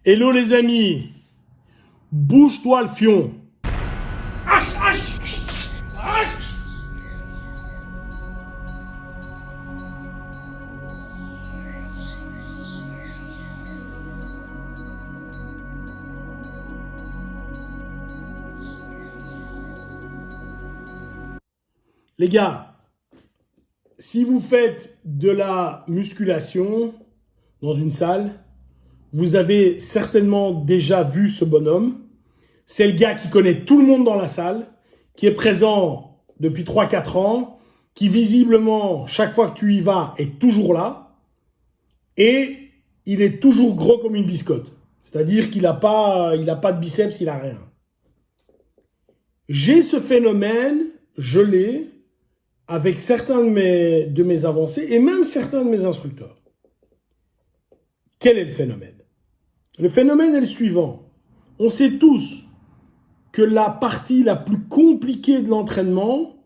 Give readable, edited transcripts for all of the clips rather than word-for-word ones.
Hello les amis, bouge-toi le fion. Les gars, si vous faites de la musculation dans une salle, vous avez certainement déjà vu ce bonhomme. C'est le gars qui connaît tout le monde dans la salle, qui est présent depuis 3-4 ans, qui visiblement, chaque fois que tu y vas, est toujours là. Et il est toujours gros comme une biscotte. C'est-à-dire qu'il n'a pas de biceps, il n'a rien. J'ai ce phénomène, je l'ai, avec certains de mes avancés et même certains de mes instructeurs. Quel est le phénomène? Le phénomène est le suivant. On sait tous que la partie la plus compliquée de l'entraînement,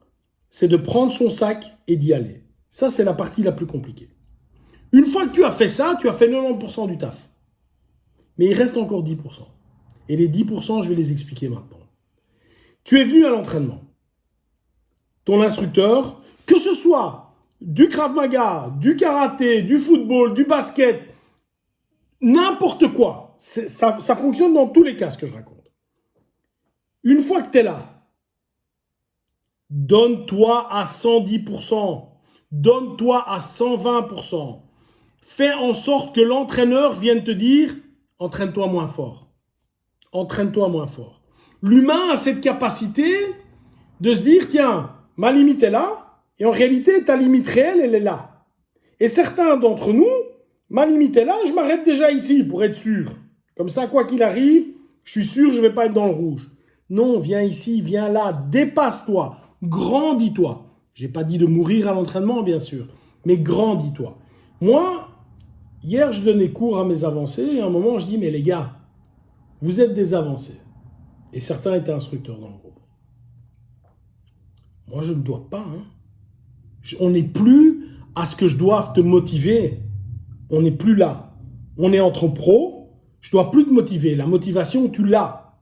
c'est de prendre son sac et d'y aller. Ça, c'est la partie la plus compliquée. Une fois que tu as fait ça, tu as fait 90% du taf. Mais il reste encore 10%. Et les 10%, je vais les expliquer maintenant. Tu es venu à l'entraînement. Ton instructeur, que ce soit du Krav Maga, du karaté, du football, du basket, n'importe quoi. Ça fonctionne dans tous les cas, ce que je raconte. Une fois que tu es là, donne-toi à 110%. Donne-toi à 120%. Fais en sorte que l'entraîneur vienne te dire « Entraîne-toi moins fort. Entraîne-toi moins fort. » L'humain a cette capacité de se dire « Tiens, ma limite est là. » Et en réalité, ta limite réelle, elle est là. Et certains d'entre nous, ma limite est là, je m'arrête déjà ici pour être sûr. Comme ça, quoi qu'il arrive, je suis sûr, je ne vais pas être dans le rouge. Non, viens ici, viens là, dépasse-toi, grandis-toi. Je n'ai pas dit de mourir à l'entraînement, bien sûr, mais grandis-toi. Moi, hier, je donnais cours à mes avancés et à un moment, je dis, mais les gars, vous êtes des avancés. Et certains étaient instructeurs dans le groupe. Moi, je ne dois pas. On n'est plus à ce que je doive te motiver. On n'est plus là. On est entre pros. Je ne dois plus te motiver. La motivation, tu l'as.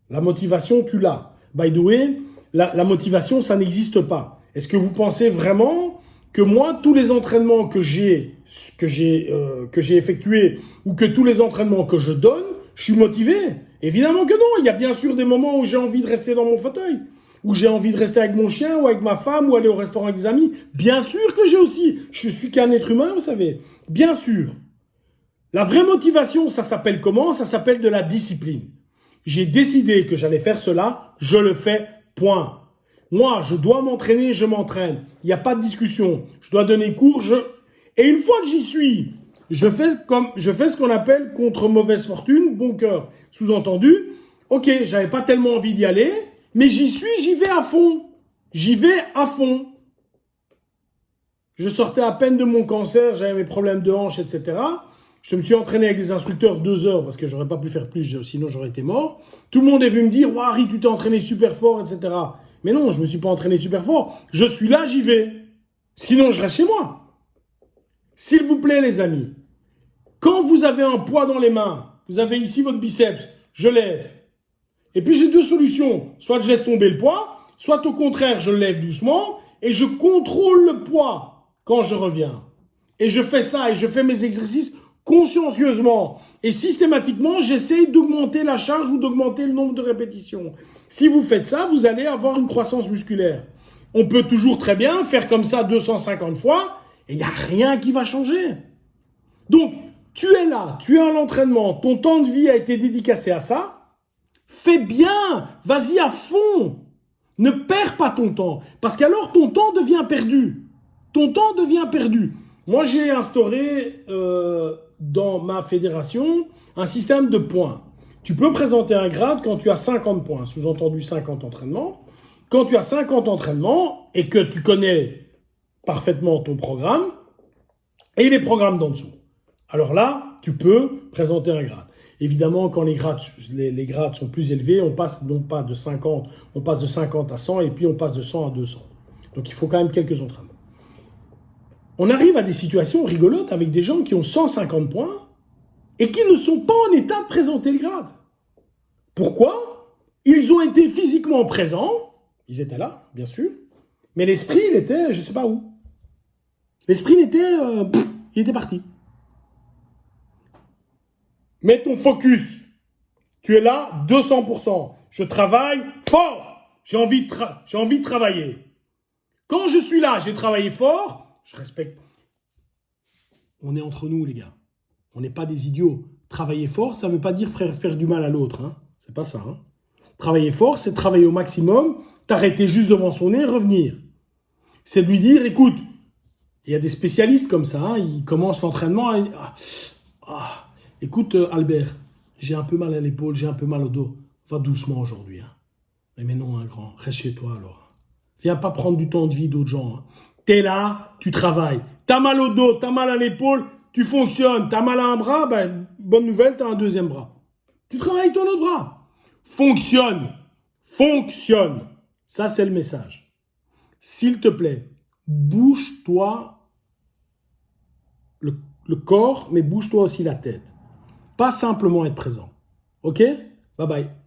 La motivation, tu l'as. By the way, la motivation, ça n'existe pas. Est-ce que vous pensez vraiment que moi, tous les entraînements que j'ai effectués ou que tous les entraînements que je donne, je suis motivé? Évidemment que non. Il y a bien sûr des moments où j'ai envie de rester dans mon fauteuil, où j'ai envie de rester avec mon chien ou avec ma femme ou aller au restaurant avec des amis. Bien sûr que j'ai aussi. Je suis qu'un être humain, vous savez. Bien sûr. La vraie motivation, ça s'appelle comment? Ça s'appelle de la discipline. J'ai décidé que j'allais faire cela, je le fais, point. Moi, je dois m'entraîner, je m'entraîne. Il n'y a pas de discussion. Je dois donner cours, Et une fois que j'y suis, je fais ce qu'on appelle contre mauvaise fortune, bon cœur. Sous-entendu, ok, j'avais pas tellement envie d'y aller, mais j'y vais à fond. J'y vais à fond. Je sortais à peine de mon cancer, j'avais mes problèmes de hanche, etc. Je me suis entraîné avec des instructeurs 2 heures parce que j'aurais pas pu faire plus, sinon j'aurais été mort. Tout le monde est venu me dire « Wow, Harry, tu t'es entraîné super fort, etc. » Mais non, je me suis pas entraîné super fort. Je suis là, j'y vais. Sinon, je reste chez moi. S'il vous plaît, les amis, quand vous avez un poids dans les mains, vous avez ici votre biceps, je lève. Et puis j'ai 2 solutions. Soit je laisse tomber le poids, soit au contraire, je le lève doucement et je contrôle le poids quand je reviens. Et je fais ça et je fais mes exercices consciencieusement. Et systématiquement, j'essaye d'augmenter la charge ou d'augmenter le nombre de répétitions. Si vous faites ça, vous allez avoir une croissance musculaire. On peut toujours très bien faire comme ça 250 fois et il n'y a rien qui va changer. Donc, tu es là, tu es à l'entraînement, ton temps de vie a été dédicacé à ça. Fais bien, vas-y à fond. Ne perds pas ton temps, parce qu'alors ton temps devient perdu. Ton temps devient perdu. Moi, j'ai instauré dans ma fédération un système de points. Tu peux présenter un grade quand tu as 50 points, sous-entendu 50 entraînements. Quand tu as 50 entraînements et que tu connais parfaitement ton programme et les programmes d'en dessous. Alors là, tu peux présenter un grade. Évidemment, quand les grades sont plus élevés, on passe non pas de 50, on passe de 50 à 100 et puis on passe de 100 à 200. Donc il faut quand même quelques entraînements. On arrive à des situations rigolotes avec des gens qui ont 150 points et qui ne sont pas en état de présenter le grade. Pourquoi? Ils ont été physiquement présents, ils étaient là, bien sûr, mais l'esprit, il était, je ne sais pas où. L'esprit, il était parti. Mets ton focus. Tu es là, 200%. Je travaille fort. J'ai envie de travailler. Quand je suis là, j'ai travaillé fort, je respecte. On est entre nous, les gars. On n'est pas des idiots. Travailler fort, ça ne veut pas dire faire du mal à l'autre. Hein. C'est pas ça. Hein. Travailler fort, c'est travailler au maximum, t'arrêter juste devant son nez et revenir. C'est de lui dire, écoute, il y a des spécialistes comme ça, hein, ils commencent l'entraînement et... écoute, Albert, j'ai un peu mal à l'épaule, j'ai un peu mal au dos. Va doucement aujourd'hui. Hein. Mais non, un grand, reste chez toi alors. Viens pas prendre du temps de vie d'autres gens. Hein. T'es là, tu travailles. T'as mal au dos, t'as mal à l'épaule, tu fonctionnes. T'as mal à un bras, ben, bonne nouvelle, t'as un deuxième bras. Tu travailles ton autre bras. Fonctionne. Fonctionne. Ça, c'est le message. S'il te plaît, bouge-toi le corps, mais bouge-toi aussi la tête. Pas simplement être présent. Ok? Bye bye.